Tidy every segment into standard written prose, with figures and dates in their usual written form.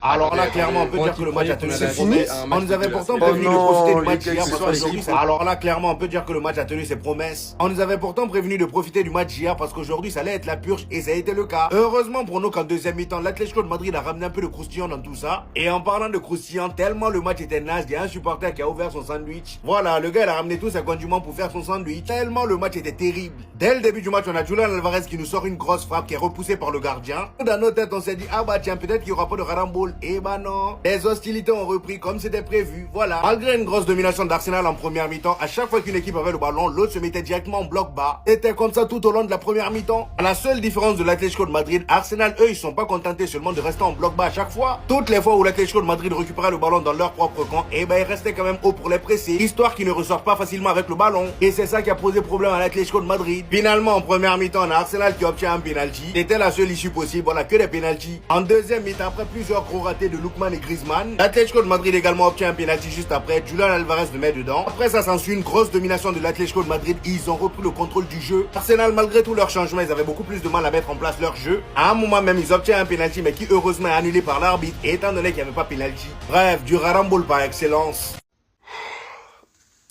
Alors là, clairement, on peut dire que le match a tenu ses promesses. On nous avait pourtant prévenu de profiter du match hier parce qu'aujourd'hui, alors là, clairement, on peut dire que le match a tenu ses promesses. On nous avait pourtant prévenu de profiter du match hier parce qu'aujourd'hui, ça allait être la purge et ça a été le cas. Heureusement pour nous qu'en deuxième mi-temps, l'Atlético de Madrid a ramené un peu de croustillant dans tout ça. Et en parlant de croustillant, tellement le match était naze, il y a un supporter qui a ouvert son sandwich. Voilà, le gars, il a ramené tous ses condiments pour faire son sandwich. Tellement le match était terrible. Dès le début du match, on a Julian Alvarez qui nous sort une grosse frappe qui est repoussée par le gardien. Dans nos têtes, on s'est dit, ah bah tiens, peut-être qu'il y aura pas de Ramboul. Et bah non. Les hostilités ont repris comme c'était prévu, voilà. Malgré une grosse domination d'Arsenal en première mi-temps, à chaque fois qu'une équipe avait le ballon, l'autre se mettait directement en bloc bas. C'était comme ça tout au long de la première mi-temps. À la seule différence de l'Atlético de Madrid, Arsenal, eux, ils sont pas contentés seulement de rester en bloc bas à chaque fois. Toutes les fois où l'Atlético de Madrid récupérait le ballon dans leur propre camp, et ben ils restaient quand même haut pour les presser, histoire qu'ils ne ressortent pas facilement avec le ballon. Et c'est ça qui a posé problème à l'Atlético de Madrid. Finalement, en première mi-temps, on a Arsenal qui obtient un penalty. C'était la seule issue possible, voilà, que des penalties. En deuxième mi-temps, après plusieurs gros ratés de Lookman et Griezmann, l'Atlético de Madrid également obtient un penalty juste après. Julian Alvarez le met dedans. Après ça s'ensuit une grosse domination de l'Atlético de Madrid. Ils ont repris le contrôle du jeu. Arsenal, malgré tous leurs changements, ils avaient beaucoup plus de mal à mettre en place leur jeu. À un moment même, ils obtiennent un penalty, mais qui heureusement est annulé par l'arbitre, étant donné qu'il n'y avait pas penalty. Bref, du Ramboul par excellence.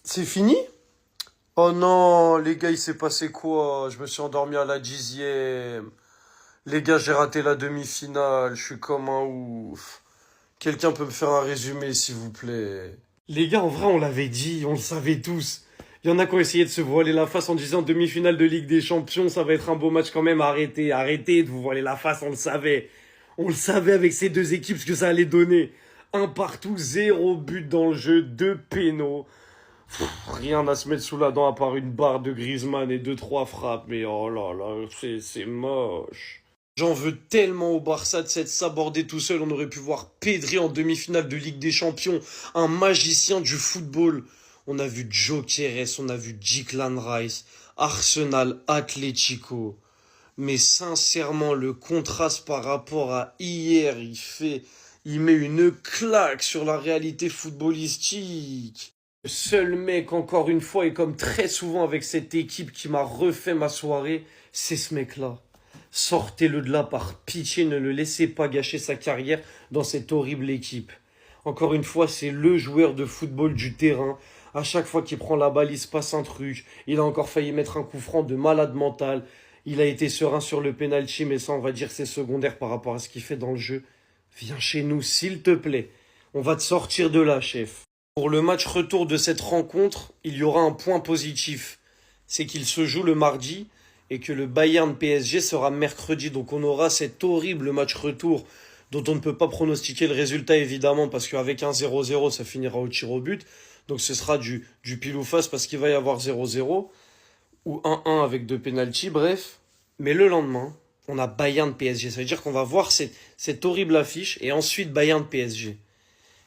C'est fini? Oh non, les gars, il s'est passé quoi? Je me suis endormi à la 10e. Les gars, j'ai raté la demi-finale. Je suis comme un ouf. Quelqu'un peut me faire un résumé, s'il vous plaît? Les gars, en vrai, on l'avait dit, on le savait tous. Il y en a qui ont essayé de se voiler la face en disant demi-finale de Ligue des Champions, ça va être un beau match quand même. Arrêtez, arrêtez de vous voiler la face, on le savait. On le savait avec ces deux équipes ce que ça allait donner. Un partout, 0 but dans le jeu, 2 pénaux. Rien à se mettre sous la dent à part une barre de Griezmann et 2-3 frappes. Mais oh là là, c'est moche. J'en veux tellement au Barça de s'être sabordé tout seul. On aurait pu voir Pedri en demi-finale de Ligue des Champions. Un magicien du football. On a vu Gyökeres, on a vu Declan Rice, Arsenal, Atlético. Mais sincèrement, le contraste par rapport à hier, il met une claque sur la réalité footballistique. Le seul mec, encore une fois, et comme très souvent avec cette équipe qui m'a refait ma soirée, c'est ce mec-là. Sortez-le de là par pitié, ne le laissez pas gâcher sa carrière dans cette horrible équipe. Encore une fois, c'est le joueur de football du terrain. À chaque fois qu'il prend la balle, il se passe un truc. Il a encore failli mettre un coup franc de malade mental. Il a été serein sur le penalty, mais ça, on va dire, c'est secondaire par rapport à ce qu'il fait dans le jeu. Viens chez nous, s'il te plaît. On va te sortir de là, chef. Pour le match retour de cette rencontre, il y aura un point positif. C'est qu'il se joue le mardi et que le Bayern PSG sera mercredi. Donc on aura cet horrible match retour dont on ne peut pas pronostiquer le résultat évidemment parce qu'avec un 0-0 ça finira au tir au but. Donc ce sera du pile ou face parce qu'il va y avoir 0-0 ou 1-1 avec 2 pénaltys, bref. Mais le lendemain, on a Bayern PSG. Ça veut dire qu'on va voir cette horrible affiche et ensuite Bayern PSG.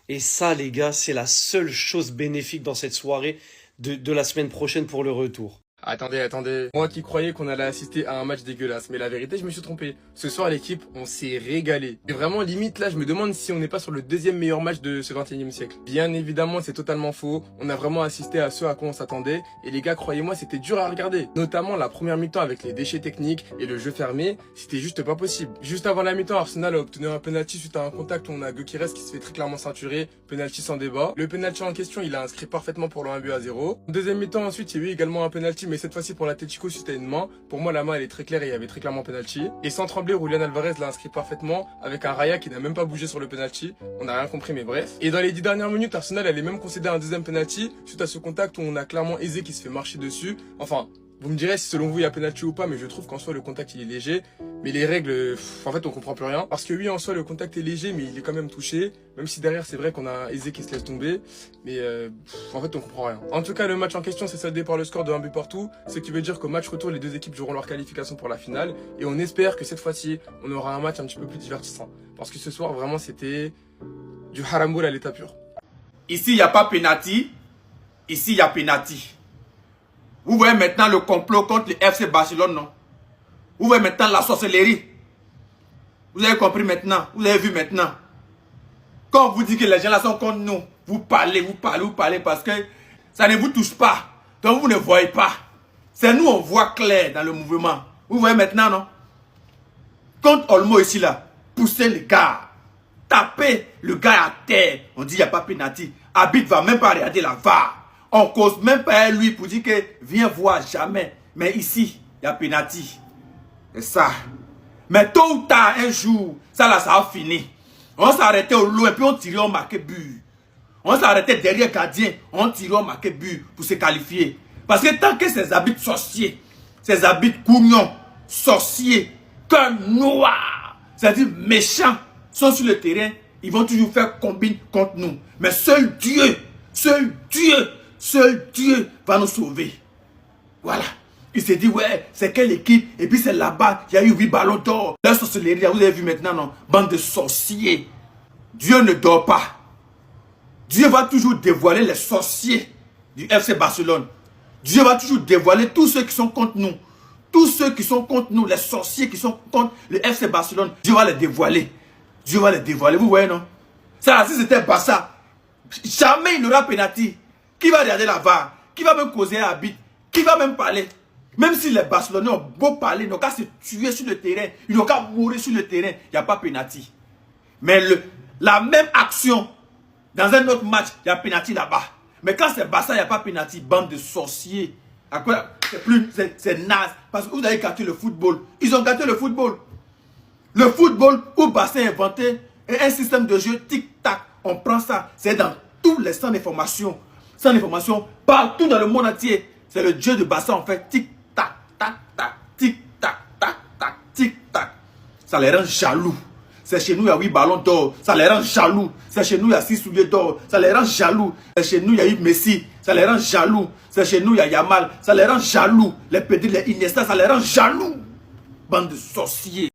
Et ça, les gars, c'est la seule chose bénéfique dans cette soirée de la semaine prochaine pour le retour. Attendez. Moi qui croyais qu'on allait assister à un match dégueulasse, mais la vérité, je me suis trompé. Ce soir, l'équipe, on s'est régalé. Et vraiment, limite, là, je me demande si on n'est pas sur le deuxième meilleur match de ce 21e siècle. Bien évidemment, c'est totalement faux. On a vraiment assisté à ce à quoi on s'attendait. Et les gars, croyez-moi, c'était dur à regarder. Notamment la première mi-temps avec les déchets techniques et le jeu fermé, c'était juste pas possible. Juste avant la mi-temps, Arsenal a obtenu un penalty suite à un contact où on a Gyökeres qui se fait très clairement ceinturer. Penalty sans débat. Le penalty en question, il a inscrit parfaitement pour le 1-0. En deuxième mi-temps, ensuite, il y a eu également un penalty, mais cette fois-ci pour l'Atlético suite à une main. Pour moi, la main, elle est très claire et il y avait très clairement penalty. Et sans trembler, Julian Alvarez l'a inscrit parfaitement avec un Raya qui n'a même pas bougé sur le penalty. On n'a rien compris, mais bref. Et dans les 10 dernières minutes, Arsenal allait même concéder un deuxième penalty suite à ce contact où on a clairement Eze qui se fait marcher dessus. Enfin, vous me direz si selon vous il y a penalty ou pas, mais je trouve qu'en soi le contact il est léger. Mais les règles, en fait on comprend plus rien. Parce que oui, en soi le contact est léger, mais il est quand même touché. Même si derrière c'est vrai qu'on a Eze qui se laisse tomber. Mais en fait on comprend rien. En tout cas le match en question s'est soldé par le score de 1 but partout. Ce qui veut dire qu'au match retour les deux équipes joueront leur qualification pour la finale. Et on espère que cette fois-ci on aura un match un petit peu plus divertissant. Parce que ce soir vraiment c'était du haramboul à l'état pur. Ici il n'y a pas penalty. Ici il y a penalty. Vous voyez maintenant le complot contre le FC Barcelone, non? Vous voyez maintenant la sorcellerie. Vous avez compris maintenant. Vous avez vu maintenant. Quand on vous dit que les gens là sont contre nous, vous parlez parce que ça ne vous touche pas. Donc vous ne voyez pas. C'est nous on voit clair dans le mouvement. Vous voyez maintenant, non? Contre Olmo ici là, poussez les gars. taper le gars à terre. On dit il n'y a pas pénalty. Arbitre va même pas regarder la VAR. On cause même pas à lui pour dire que viens voir jamais. Mais ici, il y a pénalty. C'est ça. Mais tôt ou tard, un jour, ça là, ça va finir. On s'arrêtait au loin, puis on tirait, on marquait but. On s'arrêtait derrière gardien, on tirait, on marquait but pour se qualifier. Parce que tant que ces arbitres sorciers, ces arbitres cougnons, sorciers, cœur noir, c'est-à-dire méchants, sont sur le terrain, ils vont toujours faire combine contre nous. Mais seul Dieu va nous sauver. Voilà. Il s'est dit, ouais, c'est quelle équipe? Et puis c'est là-bas, il y a eu 8 ballons d'or. La sorcellerie, vous avez vu maintenant, non? Bande de sorciers. Dieu ne dort pas. Dieu va toujours dévoiler les sorciers du FC Barcelone. Dieu va toujours dévoiler tous ceux qui sont contre nous. Tous ceux qui sont contre nous, les sorciers qui sont contre le FC Barcelone. Dieu va les dévoiler. Dieu va les dévoiler, vous voyez, non? Ça, si c'était Barça, jamais il n'aura pénalty. Qui va regarder la VAR? Qui va même causer un arbitre? Qui va même parler? Même si les Barcelonais ont beau parler, ils n'ont qu'à se tuer sur le terrain, ils n'ont qu'à mourir sur le terrain, il n'y a pas pénalty. Mais la même action, dans un autre match, il y a pénalty là-bas. Mais quand c'est Barça, il n'y a pas pénalty, bande de sorciers. C'est naze. Parce que vous avez gâté le football. Ils ont gâté le football. Le football où Barça a inventé un système de jeu tic-tac. On prend ça, c'est dans tous les centres d'information. Centres d'information, partout dans le monde entier. C'est le dieu de Barça, on fait tic-tac, tac-tac, tic-tac, tac-tac, tic-tac. Ça les rend jaloux. C'est chez nous, il y a 8 ballons d'or. Ça les rend jaloux. C'est chez nous, il y a 6 souliers d'or. Ça les rend jaloux. C'est chez nous, il y a eu Messi. Ça les rend jaloux. C'est chez nous, il y a Yamal. Ça les rend jaloux. Les Pedri, les Iniesta, ça les rend jaloux. Bande de sorciers.